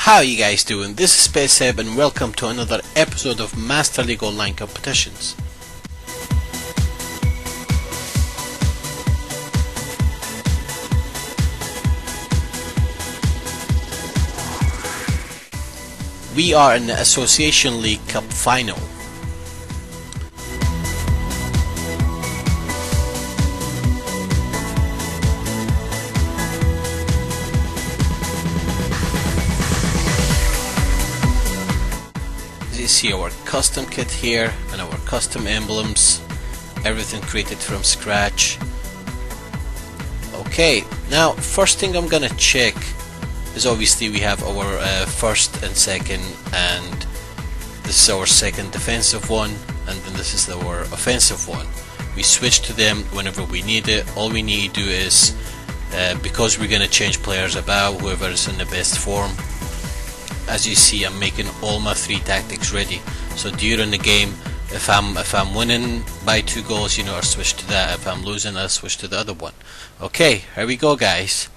How you guys doing? This is Space Ep and welcome to another episode of Master League Online Competitions. We are in the Association League Cup final. You see our custom kit here and our custom emblems, everything created from scratch. Okay, now first thing I'm gonna check is obviously we have our first and second, and this is our second defensive one, and then this is our offensive one. We switch to them whenever we need it. All we need to do is because we're gonna change players about, whoever is in the best form. As you see, I'm making all my 3 tactics ready, so during the game, if I'm winning by 2 goals, you know, I'll switch to that. If I'm losing, I'll switch to the other one. Okay, here we go, guys.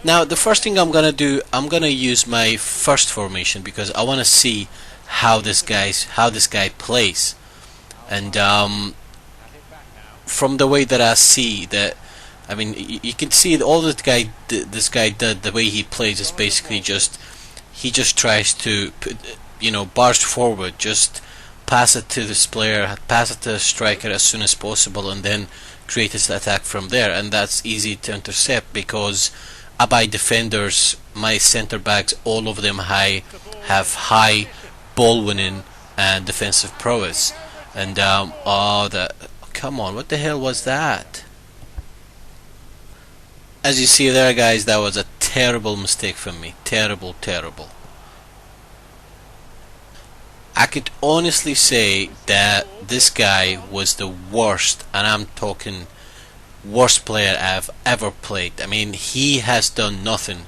Now the first thing I'm gonna do, I'm gonna use my first formation because I want to see how this guy plays, and from the way that I see that, I mean, you can see all this guy did, the way he plays is basically he just tries to put, you know, barge forward, just pass it to this player, pass it to the striker as soon as possible, and then create his attack from there. And that's easy to intercept because I buy defenders, my center backs, all of them have high ball winning and defensive prowess. And come on, what the hell was that? As you see there, guys, that was a terrible mistake from me. Terrible. I could honestly say that this guy was the worst, and I'm talking worst player I've ever played. I mean, he has done nothing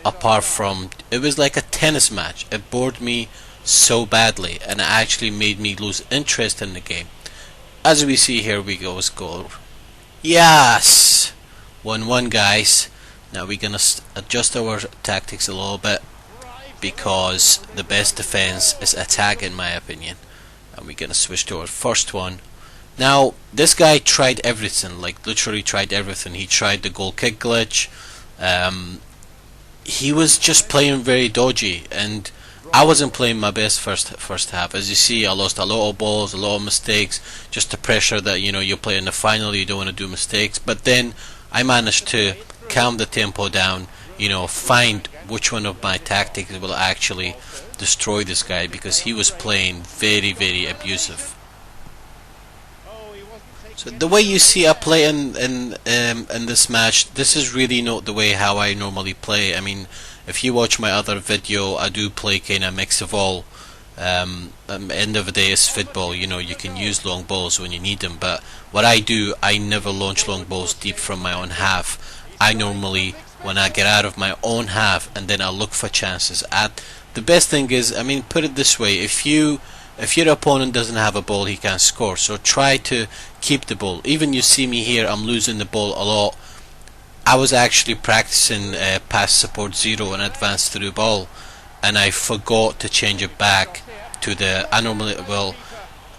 apart from, it was like a tennis match. It bored me so badly, and it actually made me lose interest in the game. As we see here, we go with goal. Yes! 1-1, guys. Now we're gonna adjust our tactics a little bit because the best defense is attack, in my opinion. And we're gonna switch to our first one. Now this guy tried everything, like literally tried everything. He tried the goal kick glitch. He was just playing very dodgy, and I wasn't playing my best first half. As you see, I lost a lot of balls, a lot of mistakes, just the pressure that, you know, you play in the final, you don't want to do mistakes. But then I managed to calm the tempo down, you know, find which one of my tactics will actually destroy this guy, because he was playing very abusive. So the way you see I play in this match, this is really not the way how I normally play. I mean, if you watch my other video, I do play kinda mix of all. End of the day, it's football, you know, you can use long balls when you need them, but what I do, I never launch long balls deep from my own half. I normally, when I get out of my own half, and then I look for chances. The best thing is, I mean, put it this way, if your opponent doesn't have a ball, he can't score, so try to keep the ball. Even you see me here, I'm losing the ball a lot. I was actually practicing pass support 0 and advanced through ball, and I forgot to change it back to the,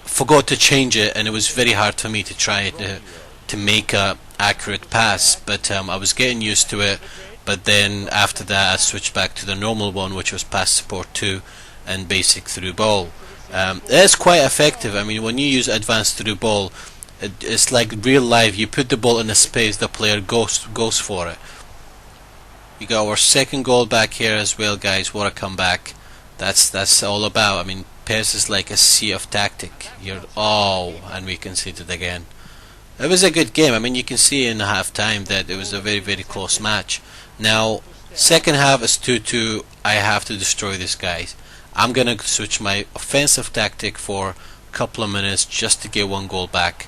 forgot to change it, and it was very hard for me to try to make a accurate pass, but I was getting used to it. But then after that I switched back to the normal one, which was pass support 2 and basic through ball. It's quite effective. I mean, when you use advanced through ball, it's like real life. You put the ball in a space, the player goes for it. We got our second goal back here as well, guys. What a comeback. That's all about. I mean, PES is like a sea of tactic. And we conceded again. It was a good game. I mean, you can see in the half time that it was a very close match. Now second half is 2-2. I have to destroy these guys. I'm gonna switch my offensive tactic for a couple of minutes just to get 1 goal back,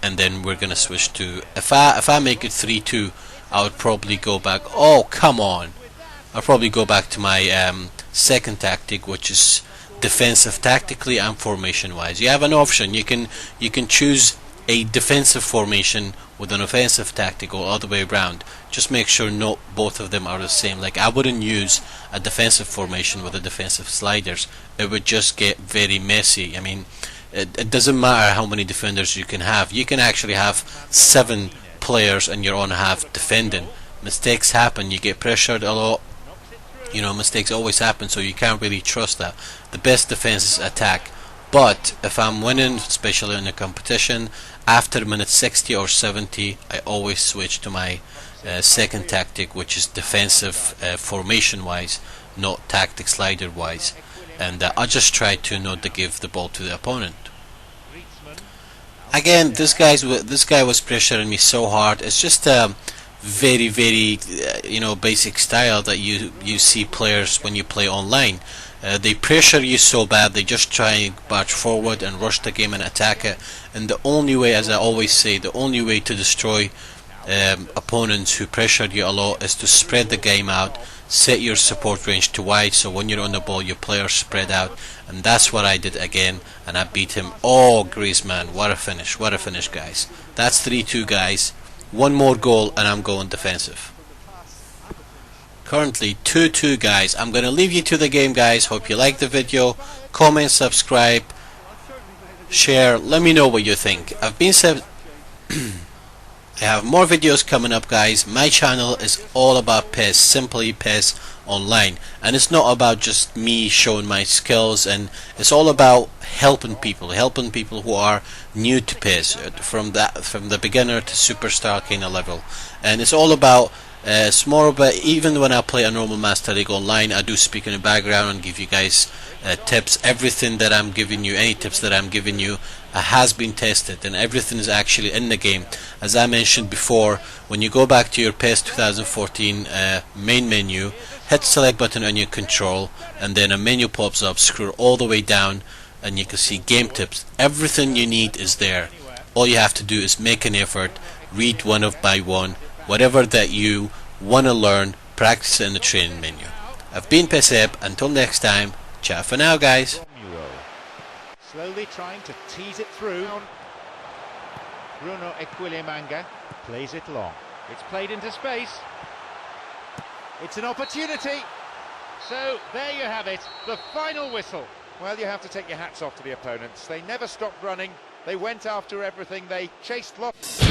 and then we're gonna switch to, if I make it 3-2, I would probably go back. Oh, come on! I'll probably go back to my second tactic, which is defensive tactically and formation wise. You have an option. You can choose a defensive formation with an offensive tactic or other way around. Just make sure not both of them are the same. Like, I wouldn't use a defensive formation with a defensive sliders. It would just get very messy. I mean, it doesn't matter how many defenders you can have. You can actually have 7 players and you're on half defending. Mistakes happen, you get pressured a lot. You know, mistakes always happen, so you can't really trust that. The best defense is attack. But if I'm winning, especially in a competition, after minute 60 or 70, I always switch to my second tactic, which is defensive formation wise, not tactic slider wise. And I just try to not to give the ball to the opponent. Again, this guy was pressuring me so hard. It's just a very you know, basic style that you see players when you play online. They pressure you so bad, they just try and march forward and rush the game and attack it. And the only way, as I always say, the only way to destroy opponents who pressure you a lot is to spread the game out, set your support range to wide, so when you're on the ball your players spread out. And that's what I did again, and I beat him. Oh, Griezmann, what a finish guys. That's 3-2 guys. One more goal and I'm going defensive. Currently 2-2 guys. I'm gonna leave you to the game guys. Hope you like the video. Comment, subscribe, share. Let me know what you think. I have more videos coming up guys. My channel is all about PES, simply PES online, and it's not about just me showing my skills, and it's all about helping people who are new to PES, from the beginner to superstar kind of level. And it's all about it's more about, even when I play a normal Master League online, I do speak in the background and give you guys tips. Everything that I'm giving you, any tips that I'm giving you, has been tested, and everything is actually in the game. As I mentioned before, when you go back to your PES 2014 main menu, hit select button on your control, and then a menu pops up. Scroll all the way down and you can see game tips. Everything you need is there. All you have to do is make an effort, read one by one, whatever that you want to learn, practice it in the training menu. I've been PES. Until next time, ciao for now guys. Slowly trying to tease it through. Bruno Equilimanga plays it long. It's played into space. It's an opportunity. So there you have it, the final whistle. Well, you have to take your hats off to the opponents. They never stopped running. They went after everything. They chased lots.